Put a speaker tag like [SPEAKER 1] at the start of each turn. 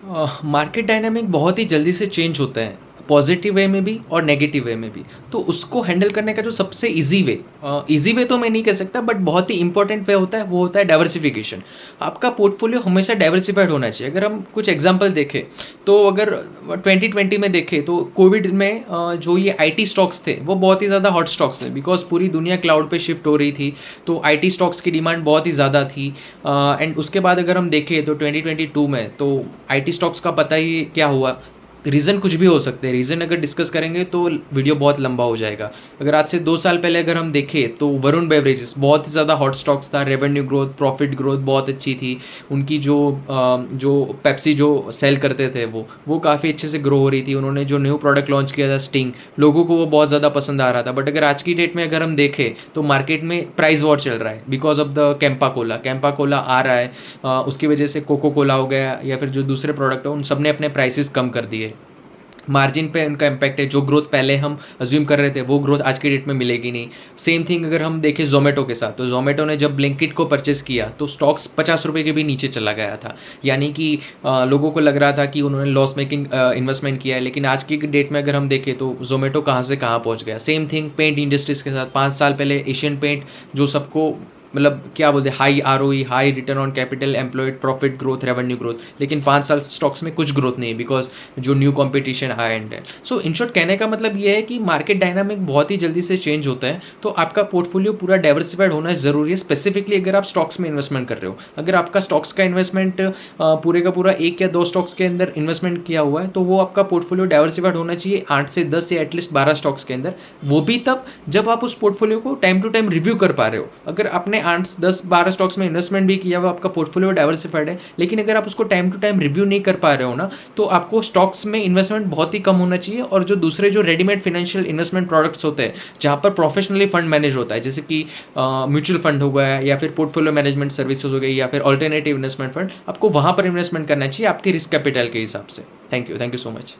[SPEAKER 1] Market dynamic बहुत ही जल्दी से चेंज होता है, पॉजिटिव वे में भी और नेगेटिव वे में भी। तो उसको हैंडल करने का जो सबसे इजी वे तो मैं नहीं कह सकता, बट बहुत ही इंपॉर्टेंट वे होता है, वो होता है डाइवर्सिफिकेशन। आपका पोर्टफोलियो हमेशा डाइवर्सिफाइड होना चाहिए। अगर हम कुछ एग्जांपल देखें तो अगर 2020 में देखें तो कोविड में जो ये आईटी स्टॉक्स थे वो बहुत ही ज़्यादा हॉट स्टॉक्स थे, बिकॉज पूरी दुनिया क्लाउड पे शिफ्ट हो रही थी, तो आईटी स्टॉक्स की डिमांड बहुत ही ज़्यादा थी। एंड उसके बाद अगर हम देखें तो 2022 में तो आईटी स्टॉक्स का पता ही क्या हुआ। रीज़न कुछ भी हो सकते हैं, रीज़न अगर डिस्कस करेंगे तो वीडियो बहुत लंबा हो जाएगा। अगर आज से 2 साल पहले अगर हम देखें तो वरुण बेवरेजेस बहुत ही ज़्यादा हॉट स्टॉक्स था, रेवेन्यू ग्रोथ, प्रॉफिट ग्रोथ बहुत अच्छी थी उनकी। जो पेप्सी जो सेल करते थे वो काफ़ी अच्छे से ग्रो हो रही थी। उन्होंने जो न्यू प्रोडक्ट लॉन्च किया था स्टिंग, लोगों को वो बहुत ज़्यादा पसंद आ रहा था। बट अगर आज की डेट में अगर हम देखें तो मार्केट में प्राइस वॉर चल रहा है because of the Campa Cola आ रहा है। उसकी वजह से कोको कोला हो गया या फिर जो दूसरे प्रोडक्ट है उन सब ने अपने प्राइसेस कम कर दिए। मार्जिन पे उनका इम्पैक्ट है। जो ग्रोथ पहले हम अज्यूम कर रहे थे वो ग्रोथ आज की डेट में मिलेगी नहीं। सेम थिंग अगर हम देखें जोमेटो के साथ, तो जोमेटो ने जब ब्लिंकिट को परचेस किया तो स्टॉक्स 50 रुपये के भी नीचे चला गया था। यानी कि लोगों को लग रहा था कि उन्होंने लॉस मेकिंग इन्वेस्टमेंट किया है, लेकिन आज की डेट में अगर हम देखें तो जोमेटो कहाँ से कहाँ पहुँच गया। सेम थिंग पेंट इंडस्ट्रीज़ के साथ, 5 साल पहले एशियन पेंट जो सबको मतलब क्या बोलते हैं, high ROE, high return on capital employed, profit growth, revenue growth, लेकिन 5 साल स्टॉक्स में कुछ ग्रोथ नहीं है बिकॉज जो न्यू कंपटीशन हाई एंड है। सो इन शॉर्ट कहने का मतलब ये है कि मार्केट डायनामिक बहुत ही जल्दी से चेंज होता है, तो आपका पोर्टफोलियो पूरा डाइवर्सिफाइड होना ज़रूरी है। स्पेसिफिकली अगर आप स्टॉक्स में इन्वेस्टमेंट कर रहे हो, अगर आपका स्टॉक्स का इन्वेस्टमेंट पूरे का पूरा 1 या 2 स्टॉक्स के अंदर इन्वेस्टमेंट किया हुआ है, तो वो आपका पोर्टफोलियो डाइवर्सिफाइड होना चाहिए 8 से 10 या एटलीस्ट 12 स्टॉक्स के अंदर। वो भी तब जब आप उस पोर्टफोलियो को टाइम टू टाइम रिव्यू कर पा रहे हो। अगर आपने 8 10 12 स्टॉक्स में इन्वेस्टमेंट भी किया हुआ, आपका पोर्टफोलियो डाइवर्सिफाइड है, लेकिन अगर आप उसको टाइम टू टाइम रिव्यू नहीं कर पा रहे हो ना, तो आपको स्टॉक्स में इन्वेस्टमेंट बहुत ही कम होना चाहिए। और जो दूसरे जो रेडीमेड फाइनेंशियल इन्वेस्टमेंट प्रोडक्ट्स होते हैं जहाँ पर प्रोफेशनली फंड मैनेज होता है, जैसे कि म्यूचुअल फंड हो गया या फिर पोर्टफोलियो मैनेजमेंट सर्विसेज हो गई या फिर ऑल्टरनेटिव इन्वेस्टमेंट फंड, आपको वहाँ पर इन्वेस्टमेंट करना चाहिए आपके रिस्क कैपिटल के हिसाब से। Thank you so much.